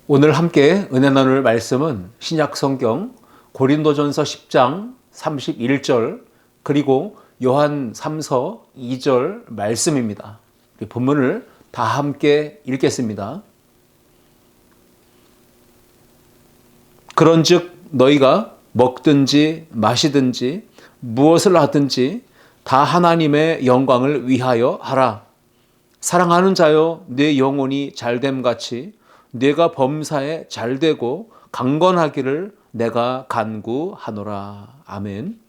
오늘 함께 은혜 나눌 말씀은 신약 성경 고린도전서 10장 31절 그리고 요한 3서 2절 말씀입니다. 본문을 다 함께 읽겠습니다. 그런즉 너희가 먹든지 마시든지 무엇을 하든지 다 하나님의 영광을 위하여 하라. 사랑하는 자여 내 영혼이 잘됨같이 뇌가 범사에 잘되고 강건하기를 내가 간구하노라. 아멘.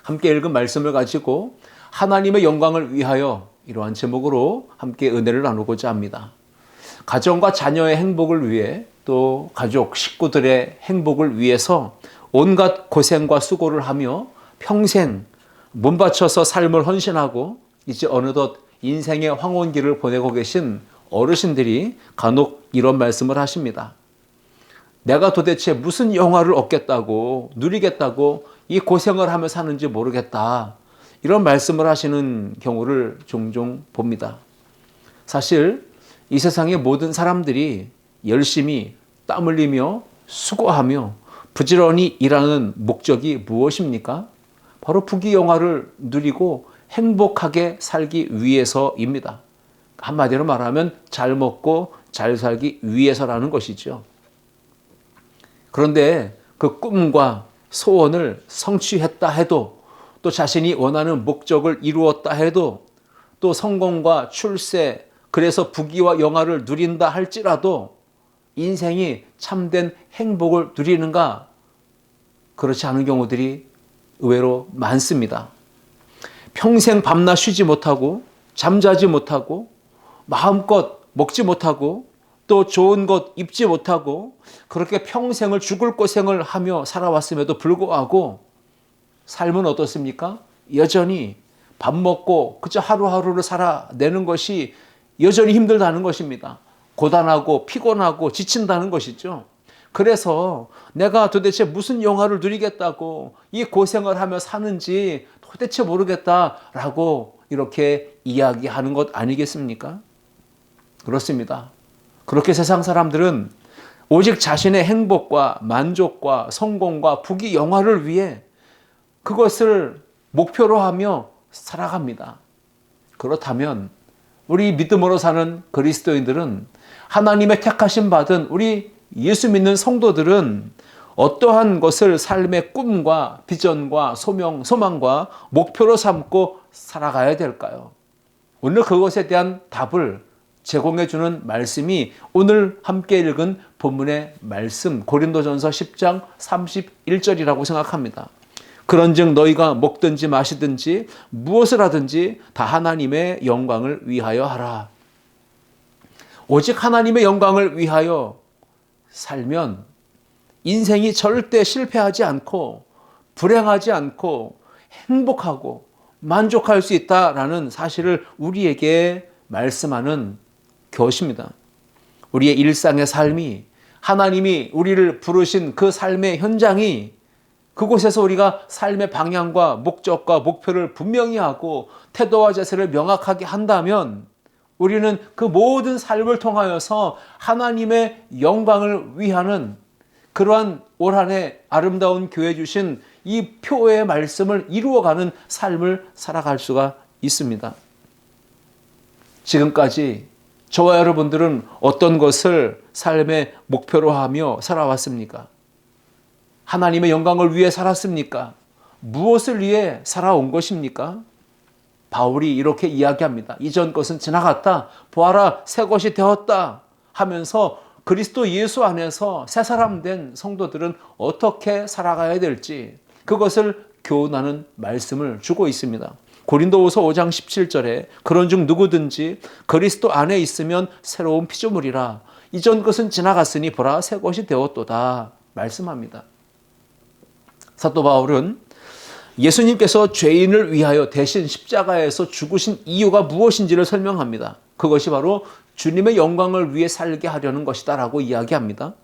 함께 읽은 말씀을 가지고 하나님의 영광을 위하여 이러한 제목으로 함께 은혜를 나누고자 합니다. 가정과 자녀의 행복을 위해 또 가족, 식구들의 행복을 위해서 온갖 고생과 수고를 하며 평생 몸바쳐서 삶을 헌신하고 이제 어느덧 인생의 황혼기를 보내고 계신 어르신들이 간혹 이런 말씀을 하십니다. 내가 도대체 무슨 영화를 얻겠다고 누리겠다고 이 고생을 하며 사는지 모르겠다. 이런 말씀을 하시는 경우를 종종 봅니다. 사실 이 세상의 모든 사람들이 열심히 땀 흘리며 수고하며 부지런히 일하는 목적이 무엇입니까? 바로 부귀영화를 누리고 행복하게 살기 위해서입니다. 한마디로 말하면 잘 먹고 잘 살기 위해서라는 것이죠. 그런데 그 꿈과 소원을 성취했다 해도 또 자신이 원하는 목적을 이루었다 해도 또 성공과 출세 그래서 부귀와 영화를 누린다 할지라도 인생이 참된 행복을 누리는가? 그렇지 않은 경우들이 의외로 많습니다. 평생 밤낮 쉬지 못하고 잠자지 못하고 마음껏 먹지 못하고 또 좋은 것 입지 못하고 그렇게 평생을 죽을 고생을 하며 살아왔음에도 불구하고 삶은 어떻습니까? 여전히 밥 먹고 그저 하루하루를 살아내는 것이 여전히 힘들다는 것입니다. 고단하고 피곤하고 지친다는 것이죠. 그래서 내가 도대체 무슨 영화를 누리겠다고 이 고생을 하며 사는지 도대체 모르겠다라고 이렇게 이야기하는 것 아니겠습니까? 그렇습니다. 그렇게 세상 사람들은 오직 자신의 행복과 만족과 성공과 부귀 영화를 위해 그것을 목표로 하며 살아갑니다. 그렇다면 우리 믿음으로 사는 그리스도인들은 하나님의 택하심 받은 우리 예수 믿는 성도들은 어떠한 것을 삶의 꿈과 비전과 소망과 목표로 삼고 살아가야 될까요? 오늘 그것에 대한 답을 제공해 주는 말씀이 오늘 함께 읽은 본문의 말씀 고린도전서 10장 31절이라고 생각합니다. 그런즉 너희가 먹든지 마시든지 무엇을 하든지 다 하나님의 영광을 위하여 하라. 오직 하나님의 영광을 위하여 살면 인생이 절대 실패하지 않고 불행하지 않고 행복하고 만족할 수 있다라는 사실을 우리에게 말씀하는 것입니다. 우리의 일상의 삶이 하나님이 우리를 부르신 그 삶의 현장이 그곳에서 우리가 삶의 방향과 목적과 목표를 분명히 하고 태도와 자세를 명확하게 한다면 우리는 그 모든 삶을 통하여서 하나님의 영광을 위하는 그러한 올 한 해 아름다운 교회 주신 이 표의 말씀을 이루어가는 삶을 살아갈 수가 있습니다. 지금까지 저와 여러분들은 어떤 것을 삶의 목표로 하며 살아왔습니까? 하나님의 영광을 위해 살았습니까? 무엇을 위해 살아온 것입니까? 바울이 이렇게 이야기합니다. 이전 것은 지나갔다. 보아라, 새 것이 되었다 하면서 그리스도 예수 안에서 새 사람 된 성도들은 어떻게 살아가야 될지 그것을 교훈하는 말씀을 주고 있습니다. 고린도후서 5장 17절에 그런즉 누구든지 그리스도 안에 있으면 새로운 피조물이라. 이전 것은 지나갔으니 보라 새 것이 되었도다 말씀합니다. 사도 바울은 예수님께서 죄인을 위하여 대신 십자가에서 죽으신 이유가 무엇인지를 설명합니다. 그것이 바로 주님의 영광을 위해 살게 하려는 것이다 라고 이야기합니다.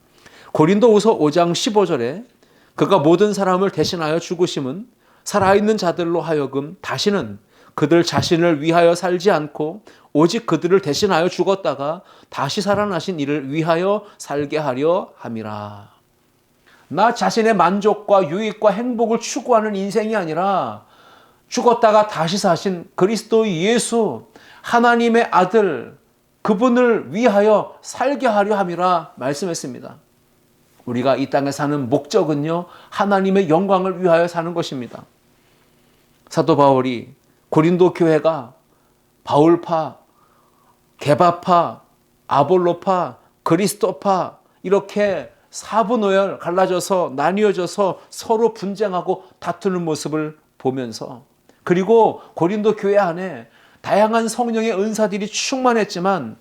고린도후서 5장 15절에 그가 모든 사람을 대신하여 죽으심은 살아있는 자들로 하여금 다시는 그들 자신을 위하여 살지 않고 오직 그들을 대신하여 죽었다가 다시 살아나신 이를 위하여 살게 하려 함이라. 나 자신의 만족과 유익과 행복을 추구하는 인생이 아니라 죽었다가 다시 사신 그리스도 예수, 하나님의 아들, 그분을 위하여 살게 하려 함이라 말씀했습니다. 우리가 이 땅에 사는 목적은요, 하나님의 영광을 위하여 사는 것입니다. 사도 바울이 고린도 교회가 바울파, 게바파, 아볼로파, 그리스도파 이렇게 사분오열 갈라져서 나뉘어져서 서로 분쟁하고 다투는 모습을 보면서, 그리고 고린도 교회 안에 다양한 성령의 은사들이 충만했지만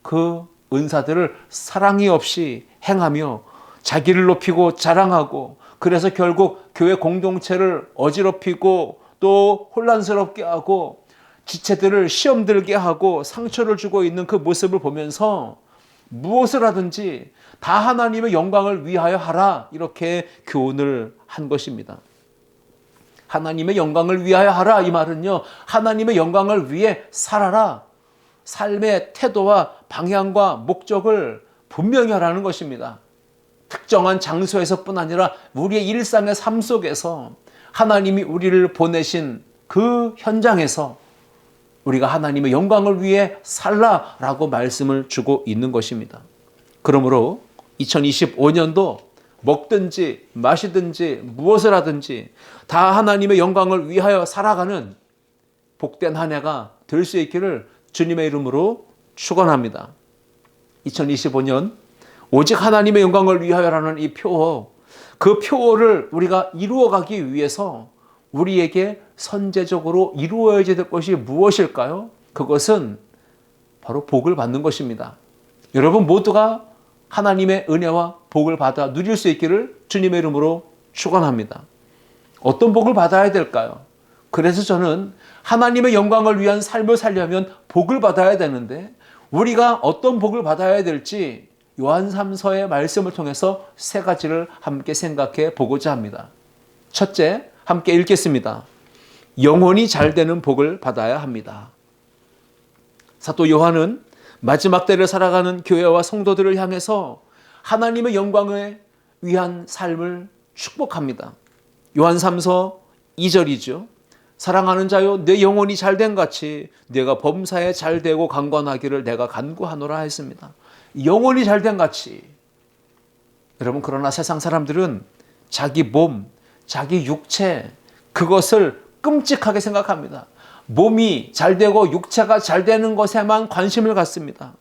그 은사들을 사랑이 없이 행하며 자기를 높이고 자랑하고, 그래서 결국 교회 공동체를 어지럽히고 또 혼란스럽게 하고 지체들을 시험 들게 하고 상처를 주고 있는 그 모습을 보면서 무엇을 하든지 다 하나님의 영광을 위하여 하라, 이렇게 교훈을 한 것입니다. 하나님의 영광을 위하여 하라, 이 말은요, 하나님의 영광을 위해 살아라, 삶의 태도와 방향과 목적을 분명히 하라는 것입니다. 특정한 장소에서뿐 아니라 우리의 일상의 삶 속에서 하나님이 우리를 보내신 그 현장에서 우리가 하나님의 영광을 위해 살라라고 말씀을 주고 있는 것입니다. 그러므로 2025년도 먹든지 마시든지 무엇을 하든지 다 하나님의 영광을 위하여 살아가는 복된 한 해가 될 수 있기를 주님의 이름으로 축원합니다. 2025년 오직 하나님의 영광을 위하여라는 이 표어, 그 표어를 우리가 이루어가기 위해서 우리에게 선제적으로 이루어야지 될 것이 무엇일까요? 그것은 바로 복을 받는 것입니다. 여러분 모두가 하나님의 은혜와 복을 받아 누릴 수 있기를 주님의 이름으로 축원합니다. 어떤 복을 받아야 될까요? 그래서 저는 하나님의 영광을 위한 삶을 살려면 복을 받아야 되는데, 우리가 어떤 복을 받아야 될지 요한 3서의 말씀을 통해서 세 가지를 함께 생각해 보고자 합니다. 첫째, 함께 읽겠습니다. 영혼이 잘 되는 복을 받아야 합니다. 사도 요한은 마지막 때를 살아가는 교회와 성도들을 향해서 하나님의 영광을 위한 삶을 축복합니다. 요한 3서 2절이죠. 사랑하는 자여, 내 영혼이 잘된 같이 내가 범사에 잘되고 강건하기를 내가 간구하노라 했습니다. 영혼이 잘된 같이. 여러분, 그러나 세상 사람들은 자기 몸, 자기 육체, 그것을 끔찍하게 생각합니다. 몸이 잘되고 육체가 잘되는 것에만 관심을 갖습니다.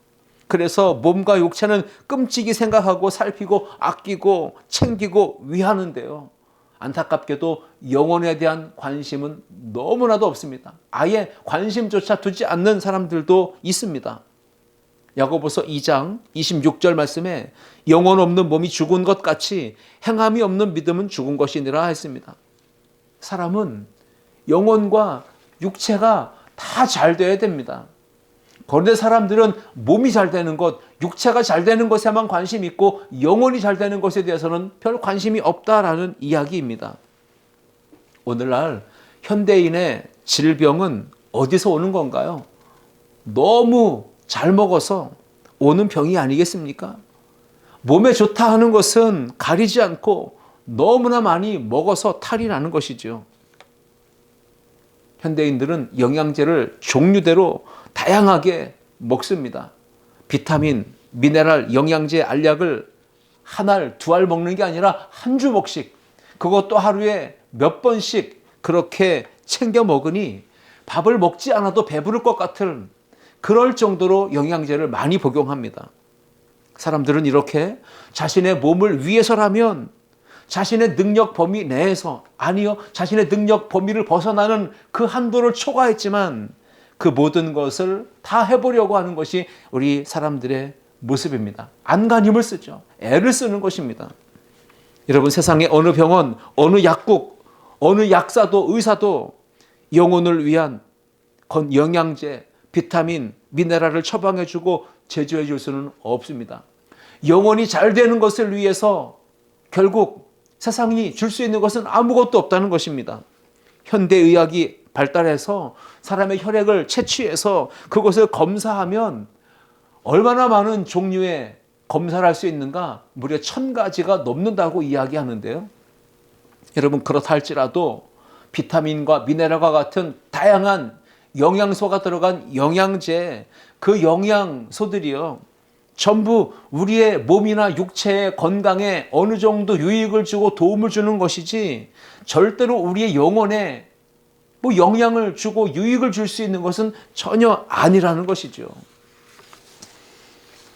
그래서 몸과 육체는 끔찍이 생각하고 살피고 아끼고 챙기고 위하는데요, 안타깝게도 영혼에 대한 관심은 너무나도 없습니다. 아예 관심조차 두지 않는 사람들도 있습니다. 야고보서 2장 26절 말씀에 영혼 없는 몸이 죽은 것 같이 행함이 없는 믿음은 죽은 것이니라 했습니다. 사람은 영혼과 육체가 다 잘 돼야 됩니다. 그런데 사람들은 몸이 잘 되는 것, 육체가 잘 되는 것에만 관심이 있고 영혼이 잘 되는 것에 대해서는 별 관심이 없다라는 이야기입니다. 오늘날 현대인의 질병은 어디서 오는 건가요? 너무 잘 먹어서 오는 병이 아니겠습니까? 몸에 좋다 하는 것은 가리지 않고 너무나 많이 먹어서 탈이 나는 것이죠. 현대인들은 영양제를 종류대로 다양하게 먹습니다. 비타민, 미네랄, 영양제, 알약을 한 알, 두 알 먹는 게 아니라 한 주먹씩, 그것도 하루에 몇 번씩 그렇게 챙겨 먹으니 밥을 먹지 않아도 배부를 것 같은, 그럴 정도로 영양제를 많이 복용합니다. 사람들은 이렇게 자신의 몸을 위해서라면 자신의 능력 범위 내에서, 아니요, 자신의 능력 범위를 벗어나는 그 한도를 초과했지만 그 모든 것을 다 해보려고 하는 것이 우리 사람들의 모습입니다. 안간힘을 쓰죠. 애를 쓰는 것입니다. 여러분, 세상의 어느 병원, 어느 약국, 어느 약사도 의사도 영혼을 위한 영양제, 비타민, 미네랄을 처방해주고 제조해줄 수는 없습니다. 영혼이 잘 되는 것을 위해서 결국 세상이 줄 수 있는 것은 아무것도 없다는 것입니다. 현대의학이 발달해서 사람의 혈액을 채취해서 그것을 검사하면 얼마나 많은 종류의 검사를 할 수 있는가? 무려 1000가지가 넘는다고 이야기하는데요. 여러분, 그렇다 할지라도 비타민과 미네랄과 같은 다양한 영양소가 들어간 영양제, 그 영양소들이요, 전부 우리의 몸이나 육체의 건강에 어느 정도 유익을 주고 도움을 주는 것이지 절대로 우리의 영혼에 영향을 주고 유익을 줄 수 있는 것은 전혀 아니라는 것이죠.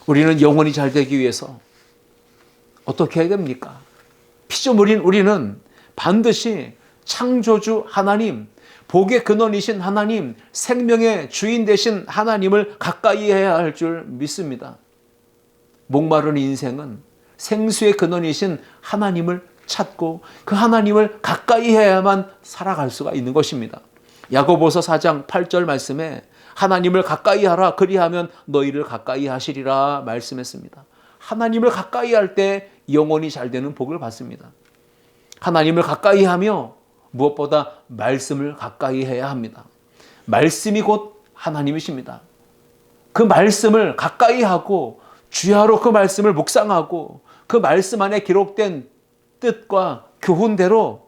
우리는 영혼이 잘 되기 위해서 어떻게 해야 됩니까? 피조물인 우리는 반드시 창조주 하나님, 복의 근원이신 하나님, 생명의 주인 되신 하나님을 가까이 해야 할 줄 믿습니다. 목마른 인생은 생수의 근원이신 하나님을 찾고 그 하나님을 가까이 해야만 살아갈 수가 있는 것입니다. 야고보서 4장 8절 말씀에 하나님을 가까이 하라, 그리하면 너희를 가까이 하시리라 말씀했습니다. 하나님을 가까이 할 때 영혼이 잘 되는 복을 받습니다. 하나님을 가까이 하며 무엇보다 말씀을 가까이 해야 합니다. 말씀이 곧 하나님이십니다. 그 말씀을 가까이 하고 주야로 그 말씀을 묵상하고 그 말씀 안에 기록된 뜻과 교훈대로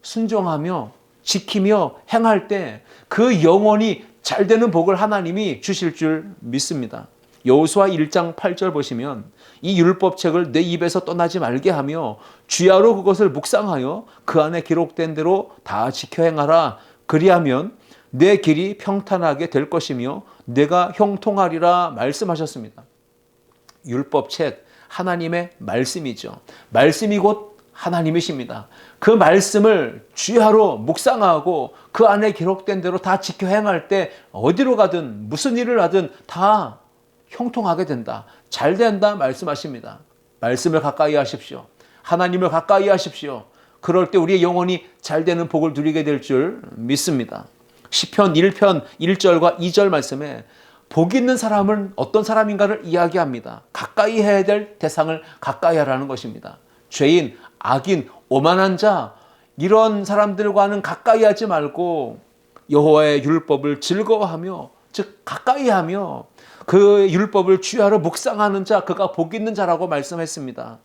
순종하며 지키며 행할 때 그 영혼이 잘 되는 복을 하나님이 주실 줄 믿습니다. 여호수아 1장 8절 보시면 이 율법책을 내 입에서 떠나지 말게 하며 주야로 그것을 묵상하여 그 안에 기록된 대로 다 지켜 행하라. 그리하면 내 길이 평탄하게 될 것이며 내가 형통하리라 말씀하셨습니다. 율법책, 하나님의 말씀이죠. 말씀이 곧 하나님이십니다. 그 말씀을 주야로 묵상하고 그 안에 기록된 대로 다 지켜 행할 때 어디로 가든 무슨 일을 하든 다 형통하게 된다, 잘 된다 말씀하십니다. 말씀을 가까이 하십시오. 하나님을 가까이 하십시오. 그럴 때 우리의 영혼이 잘 되는 복을 누리게 될 줄 믿습니다. 시편 1편 1절과 2절 말씀에 복 있는 사람은 어떤 사람인가를 이야기합니다. 가까이 해야 될 대상을 가까이 하라는 것입니다. 죄인, 악인, 오만한 자, 이런 사람들과는 가까이 하지 말고 여호와의 율법을 즐거워하며, 즉 가까이 하며 그 율법을 주야로 묵상하는 자, 그가 복 있는 자라고 말씀했습니다.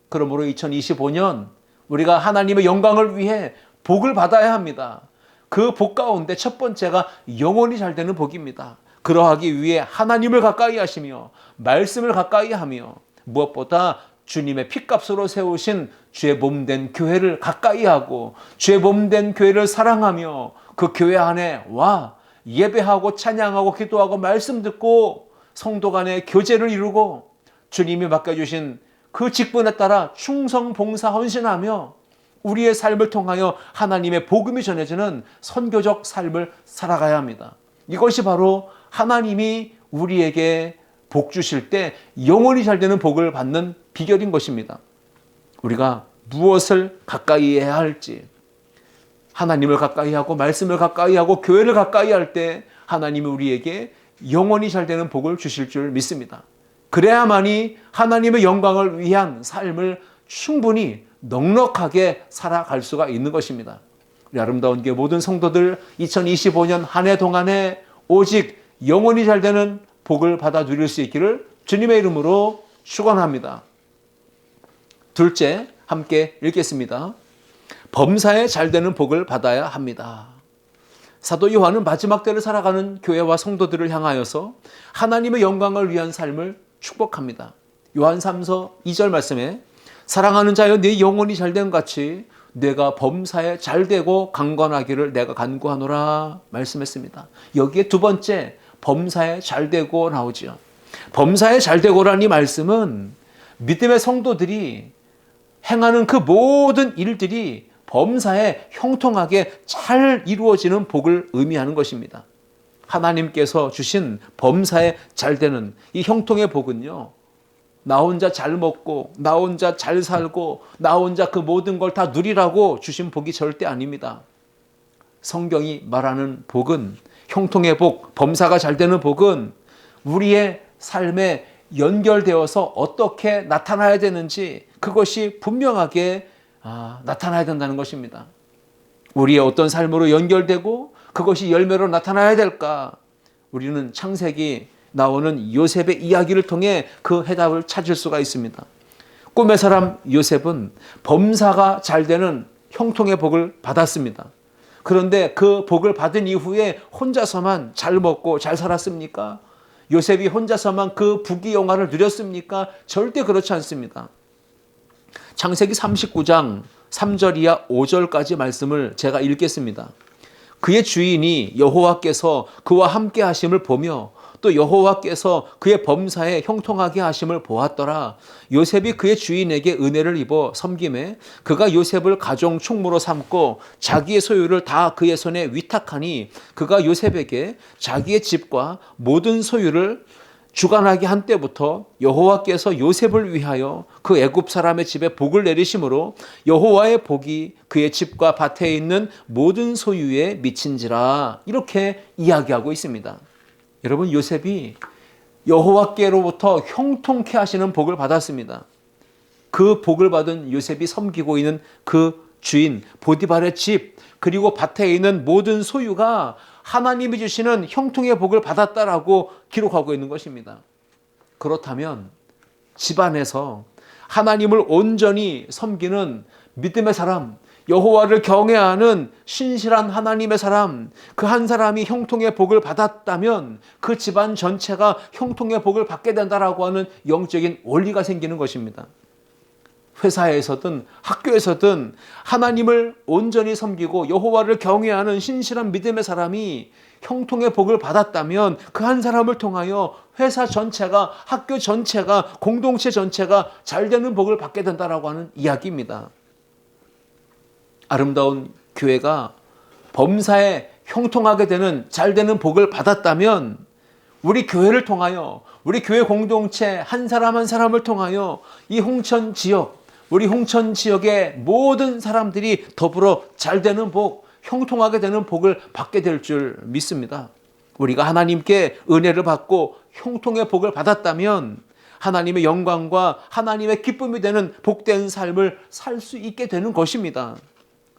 그러므로 2025년 우리가 하나님의 영광을 위해 복을 받아야 합니다. 그 복 가운데 첫 번째가 영혼이 잘 되는 복입니다. 그러하기 위해 하나님을 가까이 하시며 말씀을 가까이 하며 무엇보다 주님의 핏값으로 세우신 주의 몸된 교회를 가까이 하고 주의 몸된 교회를 사랑하며 그 교회 안에 와 예배하고 찬양하고 기도하고 말씀 듣고 성도 간의 교제를 이루고 주님이 맡겨주신 그 직분에 따라 충성 봉사 헌신하며 우리의 삶을 통하여 하나님의 복음이 전해지는 선교적 삶을 살아가야 합니다. 이것이 바로 하나님이 우리에게 복 주실 때 영원히 잘 되는 복을 받는 비결인 것입니다. 우리가 무엇을 가까이 해야 할지, 하나님을 가까이 하고 말씀을 가까이 하고 교회를 가까이 할 때 하나님이 우리에게 영원히 잘 되는 복을 주실 줄 믿습니다. 그래야만이 하나님의 영광을 위한 삶을 충분히 넉넉하게 살아갈 수가 있는 것입니다. 우리 아름다운 교회 모든 성도들 2025년 한 해 동안에 오직 영원히 잘 되는 복을 받아 누릴 수 있기를 주님의 이름으로 축원합니다. 둘째, 함께 읽겠습니다. 범사에 잘 되는 복을 받아야 합니다. 사도 요한은 마지막 때를 살아가는 교회와 성도들을 향하여서 하나님의 영광을 위한 삶을 축복합니다. 요한 3서 2절 말씀에 사랑하는 자여 네 영혼이 잘된 같이 내가 범사에 잘되고 강건하기를 내가 간구하노라 말씀했습니다. 여기에 두 번째 범사에 잘되고 나오죠. 범사에 잘되고라는 이 말씀은 믿음의 성도들이 행하는 그 모든 일들이 범사에 형통하게 잘 이루어지는 복을 의미하는 것입니다. 하나님께서 주신 범사에 잘되는 이 형통의 복은요, 나 혼자 잘 먹고 나 혼자 잘 살고 나 혼자 그 모든 걸 다 누리라고 주신 복이 절대 아닙니다. 성경이 말하는 복은, 형통의 복, 범사가 잘 되는 복은 우리의 삶에 연결되어서 어떻게 나타나야 되는지 그것이 분명하게 나타나야 된다는 것입니다. 우리의 어떤 삶으로 연결되고 그것이 열매로 나타나야 될까? 우리는 창세기 나오는 요셉의 이야기를 통해 그 해답을 찾을 수가 있습니다. 꿈의 사람 요셉은 범사가 잘 되는 형통의 복을 받았습니다. 그런데 그 복을 받은 이후에 혼자서만 잘 먹고 잘 살았습니까? 요셉이 혼자서만 그 부귀영화를 누렸습니까? 절대 그렇지 않습니다. 창세기 39장 3절 이하 5절까지 말씀을 제가 읽겠습니다. 그의 주인이 여호와께서 그와 함께 하심을 보며 또 여호와께서 그의 범사에 형통하게 하심을 보았더라. 요셉이 그의 주인에게 은혜를 입어 섬김에 그가 요셉을 가정 총무로 삼고 자기의 소유를 다 그의 손에 위탁하니 그가 요셉에게 자기의 집과 모든 소유를 주관하게 한 때부터 여호와께서 요셉을 위하여 그 애굽 사람의 집에 복을 내리심으로 여호와의 복이 그의 집과 밭에 있는 모든 소유에 미친지라. 이렇게 이야기하고 있습니다. 여러분, 요셉이 여호와께로부터 형통케 하시는 복을 받았습니다. 그 복을 받은 요셉이 섬기고 있는 그 주인 보디발의 집 그리고 밭에 있는 모든 소유가 하나님이 주시는 형통의 복을 받았다라고 기록하고 있는 것입니다. 그렇다면 집안에서 하나님을 온전히 섬기는 믿음의 사람, 여호와를 경외하는 신실한 하나님의 사람, 그 한 사람이 형통의 복을 받았다면 그 집안 전체가 형통의 복을 받게 된다라고 하는 영적인 원리가 생기는 것입니다. 회사에서든 학교에서든 하나님을 온전히 섬기고 여호와를 경외하는 신실한 믿음의 사람이 형통의 복을 받았다면 그 한 사람을 통하여 회사 전체가, 학교 전체가, 공동체 전체가 잘 되는 복을 받게 된다라고 하는 이야기입니다. 아름다운 교회가 범사에 형통하게 되는 잘 되는 복을 받았다면 우리 교회를 통하여, 우리 교회 공동체 한 사람 한 사람을 통하여 이 홍천 지역, 우리 홍천 지역의 모든 사람들이 더불어 잘 되는 복, 형통하게 되는 복을 받게 될 줄 믿습니다. 우리가 하나님께 은혜를 받고 형통의 복을 받았다면 하나님의 영광과 하나님의 기쁨이 되는 복된 삶을 살 수 있게 되는 것입니다.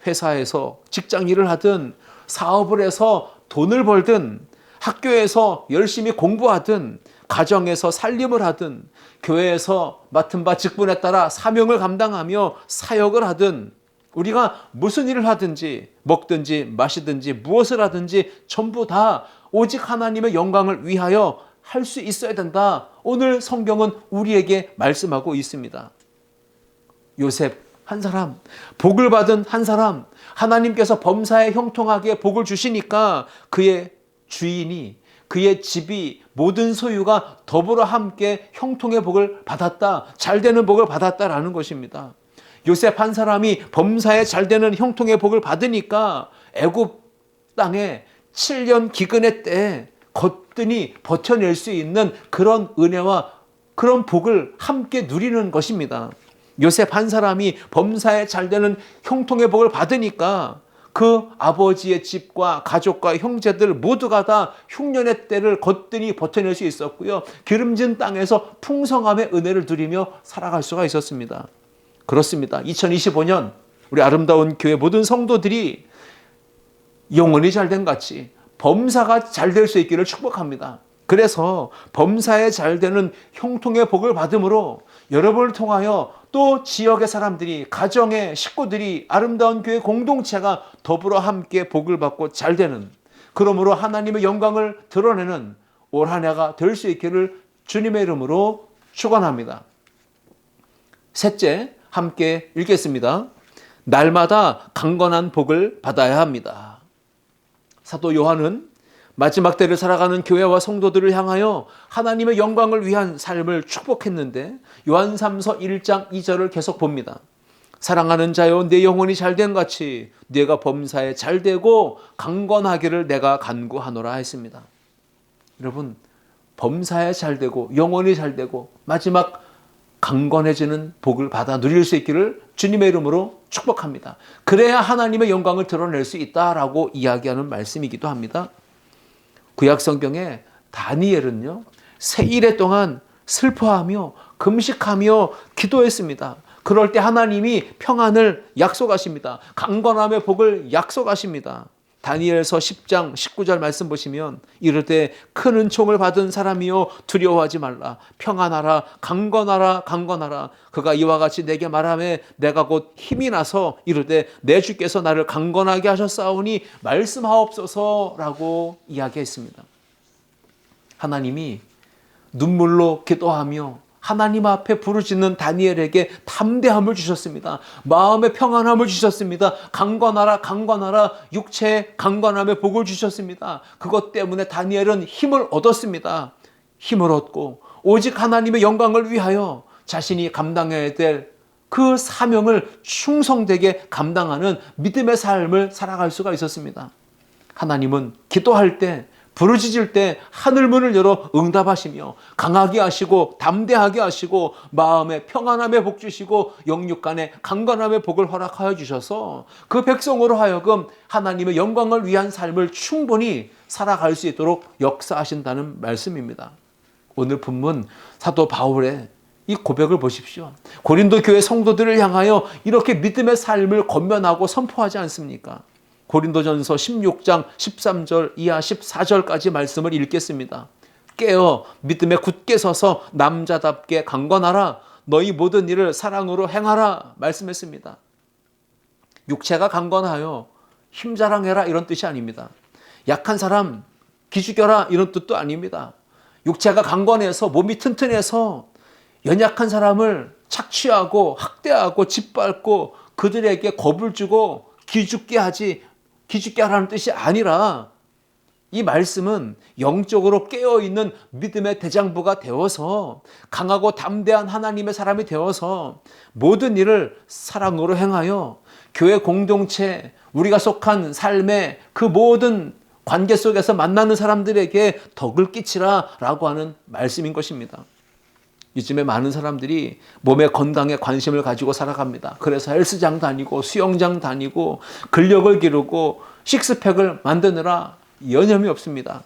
회사에서 직장 일을 하든 사업을 해서 돈을 벌든 학교에서 열심히 공부하든 가정에서 살림을 하든 교회에서 맡은 바 직분에 따라 사명을 감당하며 사역을 하든 우리가 무슨 일을 하든지 먹든지 마시든지 무엇을 하든지 전부 다 오직 하나님의 영광을 위하여 할 수 있어야 된다. 오늘 성경은 우리에게 말씀하고 있습니다. 요셉 한 사람, 복을 받은 한 사람, 하나님께서 범사에 형통하게 복을 주시니까 그의 주인이, 그의 집이, 모든 소유가 더불어 함께 형통의 복을 받았다, 잘 되는 복을 받았다라는 것입니다. 요셉 한 사람이 범사에 잘 되는 형통의 복을 받으니까 애굽 땅에 7년 기근의 때에 거뜬히 버텨낼 수 있는 그런 은혜와 그런 복을 함께 누리는 것입니다. 요셉 한 사람이 범사에 잘 되는 형통의 복을 받으니까 그 아버지의 집과 가족과 형제들 모두가 다 흉년의 때를 거뜬히 버텨낼 수 있었고요. 기름진 땅에서 풍성함의 은혜를 누리며 살아갈 수가 있었습니다. 그렇습니다. 2025년 우리 아름다운 교회 모든 성도들이 영혼이 잘된 같이 범사가 잘 될 수 있기를 축복합니다. 그래서 범사에 잘 되는 형통의 복을 받음으로 여러분을 통하여 또 지역의 사람들이, 가정의 식구들이, 아름다운 교회 공동체가 더불어 함께 복을 받고 잘 되는, 그러므로 하나님의 영광을 드러내는 올 한 해가 될 수 있기를 주님의 이름으로 축원합니다. 셋째, 함께 읽겠습니다. 날마다 강건한 복을 받아야 합니다. 사도 요한은 마지막 때를 살아가는 교회와 성도들을 향하여 하나님의 영광을 위한 삶을 축복했는데 요한3서 1장 2절을 계속 봅니다. 사랑하는 자여 내 영혼이 잘된 같이 네가 범사에 잘되고 강건하기를 내가 간구하노라 했습니다. 여러분, 범사에 잘되고 영혼이 잘되고 마지막 강건해지는 복을 받아 누릴 수 있기를 주님의 이름으로 축복합니다. 그래야 하나님의 영광을 드러낼 수 있다라고 이야기하는 말씀이기도 합니다. 구약 성경에 다니엘은요, 세일에 동안 슬퍼하며 금식하며 기도했습니다. 그럴 때 하나님이 평안을 약속하십니다. 강건함의 복을 약속하십니다. 다니엘서 10장 19절 말씀 보시면 이르되 큰 은총을 받은 사람이여 두려워하지 말라. 평안하라. 강건하라. 강건하라. 그가 이와 같이 내게 말하매 내가 곧 힘이 나서 이르되 내 주께서 나를 강건하게 하셨사오니 말씀하옵소서라고 이야기했습니다. 하나님이 눈물로 기도하며 하나님 앞에 부르짖는 다니엘에게 담대함을 주셨습니다. 마음의 평안함을 주셨습니다. 강건하라, 강건하라, 육체의 강건함의 복을 주셨습니다. 그것 때문에 다니엘은 힘을 얻었습니다. 힘을 얻고 오직 하나님의 영광을 위하여 자신이 감당해야 될 그 사명을 충성되게 감당하는 믿음의 삶을 살아갈 수가 있었습니다. 하나님은 기도할 때, 부르짖을 때 하늘문을 열어 응답하시며 강하게 하시고 담대하게 하시고 마음의 평안함의 복 주시고 영육간의 강건함의 복을 허락하여 주셔서 그 백성으로 하여금 하나님의 영광을 위한 삶을 충분히 살아갈 수 있도록 역사하신다는 말씀입니다. 오늘 본문 사도 바울의 이 고백을 보십시오. 고린도 교회 성도들을 향하여 이렇게 믿음의 삶을 권면하고 선포하지 않습니까? 고린도전서 16장 13절 이하 14절까지 말씀을 읽겠습니다. 깨어 믿음에 굳게 서서 남자답게 강건하라. 너희 모든 일을 사랑으로 행하라 말씀했습니다. 육체가 강건하여 힘자랑해라 이런 뜻이 아닙니다. 약한 사람 기죽여라 이런 뜻도 아닙니다. 육체가 강건해서 몸이 튼튼해서 연약한 사람을 착취하고 학대하고 짓밟고 그들에게 겁을 주고 기죽게 하라는 뜻이 아니라 이 말씀은 영적으로 깨어있는 믿음의 대장부가 되어서 강하고 담대한 하나님의 사람이 되어서 모든 일을 사랑으로 행하여 교회 공동체, 우리가 속한 삶의 그 모든 관계 속에서 만나는 사람들에게 덕을 끼치라라고 하는 말씀인 것입니다. 요즘에 많은 사람들이 몸의 건강에 관심을 가지고 살아갑니다. 그래서 헬스장 다니고 수영장 다니고 근력을 기르고 식스팩을 만드느라 여념이 없습니다.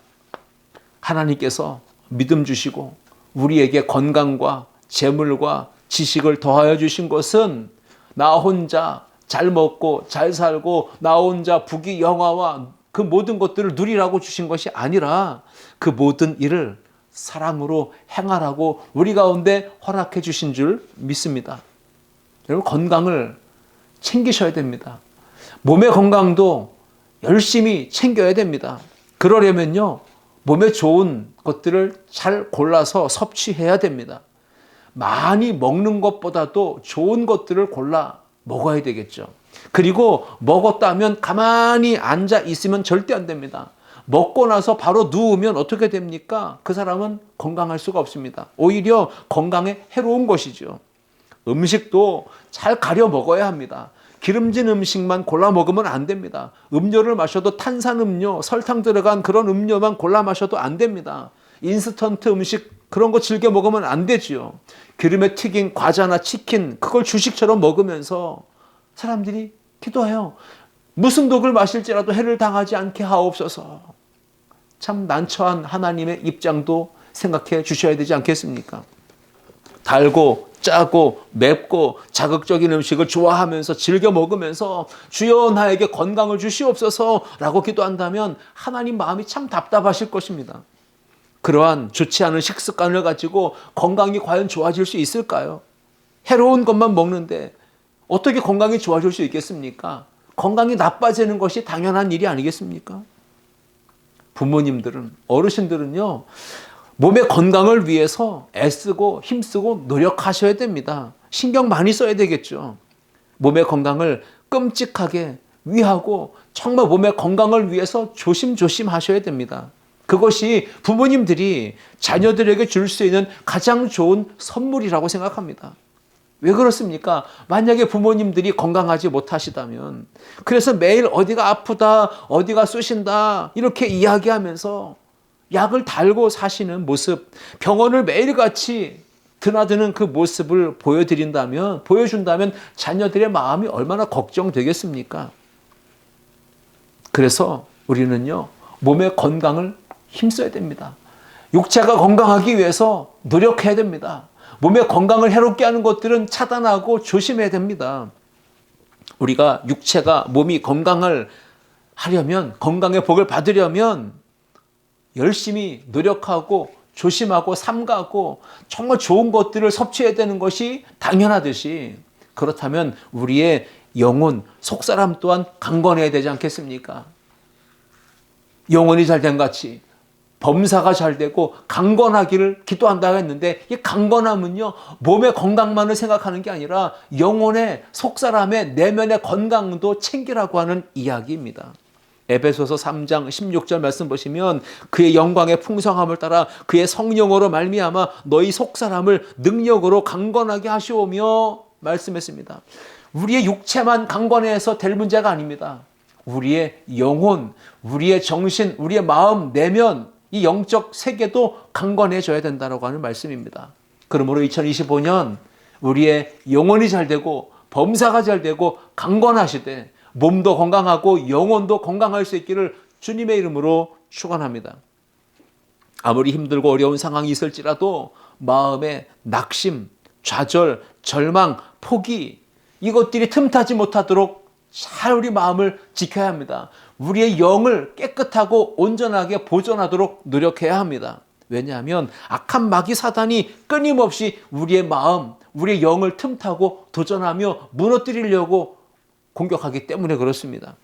하나님께서 믿음 주시고 우리에게 건강과 재물과 지식을 더하여 주신 것은 나 혼자 잘 먹고 잘 살고 나 혼자 부귀 영화와 그 모든 것들을 누리라고 주신 것이 아니라 그 모든 일을 사랑으로 행하라고 우리 가운데 허락해 주신 줄 믿습니다. 여러분 건강을 챙기셔야 됩니다. 몸의 건강도 열심히 챙겨야 됩니다. 그러려면요 몸에 좋은 것들을 잘 골라서 섭취해야 됩니다. 많이 먹는 것보다도 좋은 것들을 골라 먹어야 되겠죠. 그리고 먹었다면 가만히 앉아 있으면 절대 안 됩니다. 먹고 나서 바로 누우면 어떻게 됩니까? 그 사람은 건강할 수가 없습니다. 오히려 건강에 해로운 것이죠. 음식도 잘 가려 먹어야 합니다. 기름진 음식만 골라 먹으면 안 됩니다. 음료를 마셔도 탄산음료, 설탕 들어간 그런 음료만 골라 마셔도 안 됩니다. 인스턴트 음식 그런 거 즐겨 먹으면 안 되지요. 기름에 튀긴 과자나 치킨 그걸 주식처럼 먹으면서 사람들이 기도해요. 무슨 독을 마실지라도 해를 당하지 않게 하옵소서. 참 난처한 하나님의 입장도 생각해 주셔야 되지 않겠습니까? 달고 짜고 맵고 자극적인 음식을 좋아하면서 즐겨 먹으면서 주여 나에게 건강을 주시옵소서라고 기도한다면 하나님 마음이 참 답답하실 것입니다. 그러한 좋지 않은 식습관을 가지고 건강이 과연 좋아질 수 있을까요? 해로운 것만 먹는데 어떻게 건강이 좋아질 수 있겠습니까? 건강이 나빠지는 것이 당연한 일이 아니겠습니까? 부모님들은, 어르신들은요, 몸의 건강을 위해서 애쓰고 힘쓰고 노력하셔야 됩니다. 신경 많이 써야 되겠죠. 몸의 건강을 끔찍하게 위하고 정말 몸의 건강을 위해서 조심조심 하셔야 됩니다. 그것이 부모님들이 자녀들에게 줄 수 있는 가장 좋은 선물이라고 생각합니다. 왜 그렇습니까? 만약에 부모님들이 건강하지 못하시다면 그래서 매일 어디가 아프다, 어디가 쑤신다 이렇게 이야기하면서 약을 달고 사시는 모습, 병원을 매일같이 드나드는 그 모습을 보여준다면 자녀들의 마음이 얼마나 걱정되겠습니까? 그래서 우리는요, 몸의 건강을 힘써야 됩니다. 육체가 건강하기 위해서 노력해야 됩니다. 몸의 건강을 해롭게 하는 것들은 차단하고 조심해야 됩니다. 우리가 몸이 건강을 하려면, 건강의 복을 받으려면 열심히 노력하고 조심하고 삼가고 정말 좋은 것들을 섭취해야 되는 것이 당연하듯이, 그렇다면 우리의 영혼, 속사람 또한 강건해야 되지 않겠습니까? 영혼이 잘된 같이 범사가 잘 되고 강건하기를 기도한다고 했는데, 이 강건함은요, 몸의 건강만을 생각하는 게 아니라 영혼의, 속사람의 내면의 건강도 챙기라고 하는 이야기입니다. 에베소서 3장 16절 말씀 보시면, 그의 영광의 풍성함을 따라 그의 성령으로 말미암아 너희 속사람을 능력으로 강건하게 하시오며 말씀했습니다. 우리의 육체만 강건해서 될 문제가 아닙니다. 우리의 영혼, 우리의 정신, 우리의 마음, 내면, 이 영적 세계도 강건해져야 된다고 하는 말씀입니다. 그러므로 2025년 우리의 영혼이 잘 되고 범사가 잘 되고 강건하시되 몸도 건강하고 영혼도 건강할 수 있기를 주님의 이름으로 축원합니다. 아무리 힘들고 어려운 상황이 있을지라도 마음의 낙심, 좌절, 절망, 포기, 이것들이 틈타지 못하도록 잘 우리 마음을 지켜야 합니다. 우리의 영을 깨끗하고 온전하게 보존하도록 노력해야 합니다. 왜냐하면 악한 마귀 사단이 끊임없이 우리의 마음, 우리의 영을 틈타고 도전하며 무너뜨리려고 공격하기 때문에 그렇습니다.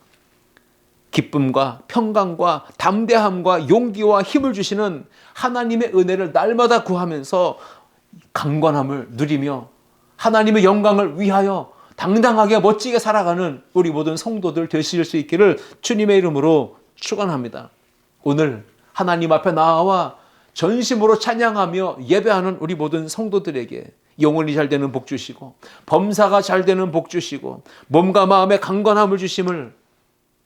기쁨과 평강과 담대함과 용기와 힘을 주시는 하나님의 은혜를 날마다 구하면서 강건함을 누리며 하나님의 영광을 위하여 당당하게 멋지게 살아가는 우리 모든 성도들 되실 수 있기를 주님의 이름으로 축원합니다. 오늘 하나님 앞에 나와 전심으로 찬양하며 예배하는 우리 모든 성도들에게 영혼이 잘 되는 복 주시고 범사가 잘 되는 복 주시고 몸과 마음의 강건함을 주심을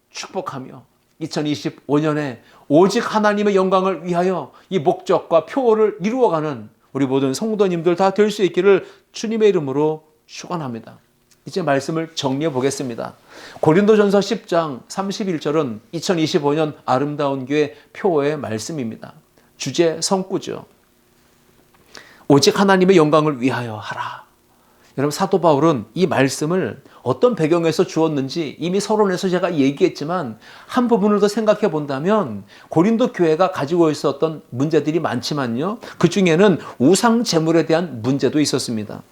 축복하며 2025년에 오직 하나님의 영광을 위하여 이 목적과 표를 이루어가는 우리 모든 성도님들 다 될 수 있기를 주님의 이름으로 축원합니다. 이제 말씀을 정리해 보겠습니다. 고린도전서 10장 31절은 2025년 아름다운 교회 표어의 말씀입니다. 주제 성구죠. 오직 하나님의 영광을 위하여 하라. 여러분, 사도 바울은 이 말씀을 어떤 배경에서 주었는지 이미 서론에서 제가 얘기했지만 한 부분을 더 생각해 본다면 고린도 교회가 가지고 있었던 문제들이 많지만요, 그 중에는 우상 제물에 대한 문제도 있었습니다.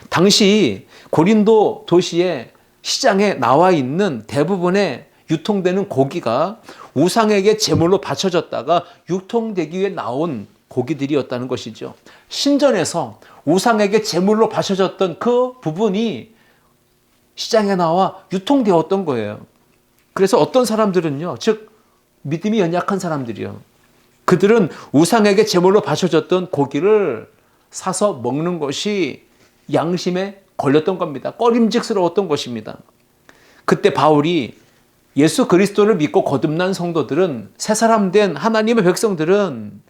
당시 고린도 도시의 시장에 나와 있는 대부분의 유통되는 고기가 우상에게 제물로 바쳐졌다가 유통되기 위해 나온 고기들이었다는 것이죠. 신전에서 우상에게 제물로 바쳐졌던 그 부분이 시장에 나와 유통되었던 거예요. 그래서 어떤 사람들은요, 즉 믿음이 연약한 사람들이요, 그들은 우상에게 제물로 바쳐졌던 고기를 사서 먹는 것이 양심에 걸렸던 겁니다. 꺼림직스러웠던 것입니다. 그때 바울이 예수 그리스도를 믿고 거듭난 성도들은, 새 사람 된 하나님의 백성들은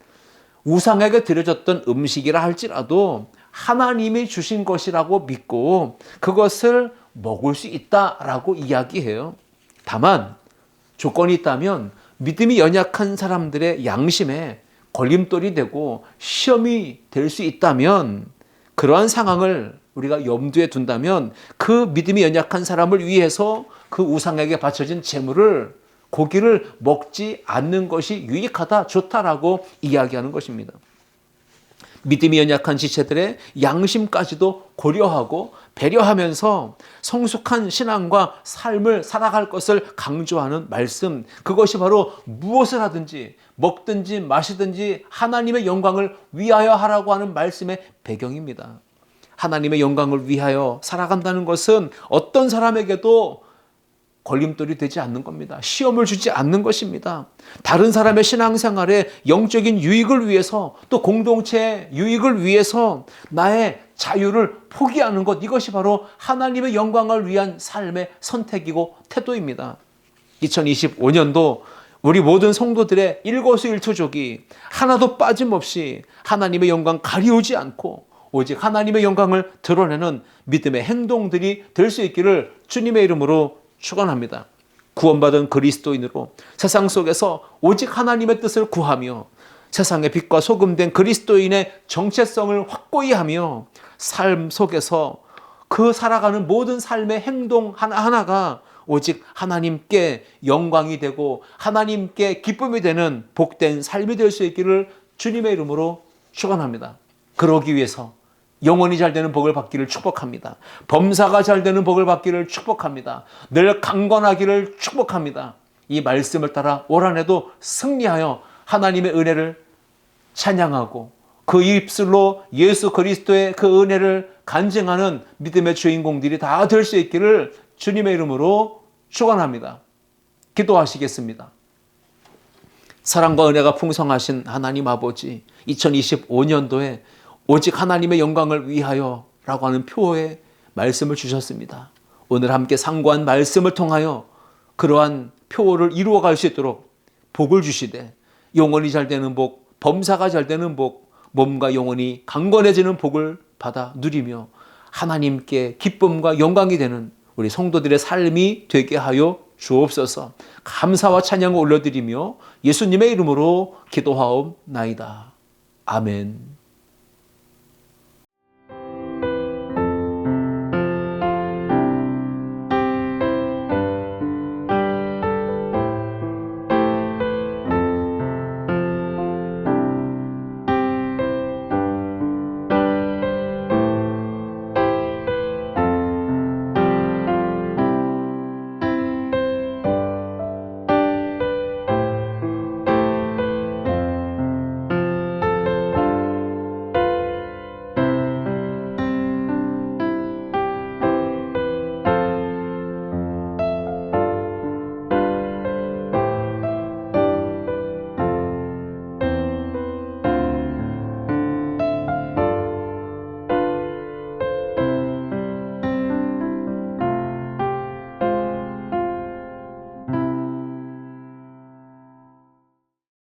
우상에게 드려졌던 음식이라 할지라도 하나님이 주신 것이라고 믿고 그것을 먹을 수 있다라고 이야기해요. 다만 조건이 있다면 믿음이 연약한 사람들의 양심에 걸림돌이 되고 시험이 될 수 있다면, 그러한 상황을 우리가 염두에 둔다면 그 믿음이 연약한 사람을 위해서 그 우상에게 바쳐진 제물을, 고기를 먹지 않는 것이 유익하다, 좋다라고 이야기하는 것입니다. 믿음이 연약한 지체들의 양심까지도 고려하고 배려하면서 성숙한 신앙과 삶을 살아갈 것을 강조하는 말씀, 그것이 바로 무엇을 하든지 먹든지 마시든지 하나님의 영광을 위하여 하라고 하는 말씀의 배경입니다. 하나님의 영광을 위하여 살아간다는 것은 어떤 사람에게도 걸림돌이 되지 않는 겁니다. 시험을 주지 않는 것입니다. 다른 사람의 신앙생활에 영적인 유익을 위해서, 또 공동체의 유익을 위해서 나의 자유를 포기하는 것, 이것이 바로 하나님의 영광을 위한 삶의 선택이고 태도입니다. 2025년도 우리 모든 성도들의 일거수일투족이 하나도 빠짐없이 하나님의 영광 가리우지 않고 오직 하나님의 영광을 드러내는 믿음의 행동들이 될 수 있기를 주님의 이름으로 축원합니다. 구원받은 그리스도인으로 세상 속에서 오직 하나님의 뜻을 구하며 세상의 빛과 소금 된 그리스도인의 정체성을 확고히 하며 삶 속에서 그 살아가는 모든 삶의 행동 하나하나가 오직 하나님께 영광이 되고 하나님께 기쁨이 되는 복된 삶이 될 수 있기를 주님의 이름으로 축원합니다. 그러기 위해서 영혼이 잘 되는 복을 받기를 축복합니다. 범사가 잘 되는 복을 받기를 축복합니다. 늘 강건하기를 축복합니다. 이 말씀을 따라 올 한 해도 승리하여 하나님의 은혜를 찬양하고 그 입술로 예수 그리스도의 그 은혜를 간증하는 믿음의 주인공들이 다 될 수 있기를 주님의 이름으로 축원합니다. 기도하시겠습니다. 사랑과 은혜가 풍성하신 하나님 아버지, 2025년도에 오직 하나님의 영광을 위하여 라고 하는 표어의 말씀을 주셨습니다. 오늘 함께 상고한 말씀을 통하여 그러한 표어를 이루어갈 수 있도록 복을 주시되 영혼이 잘 되는 복, 범사가 잘 되는 복, 몸과 영혼이 강건해지는 복을 받아 누리며 하나님께 기쁨과 영광이 되는 우리 성도들의 삶이 되게 하여 주옵소서. 감사와 찬양을 올려드리며 예수님의 이름으로 기도하옵나이다. 아멘.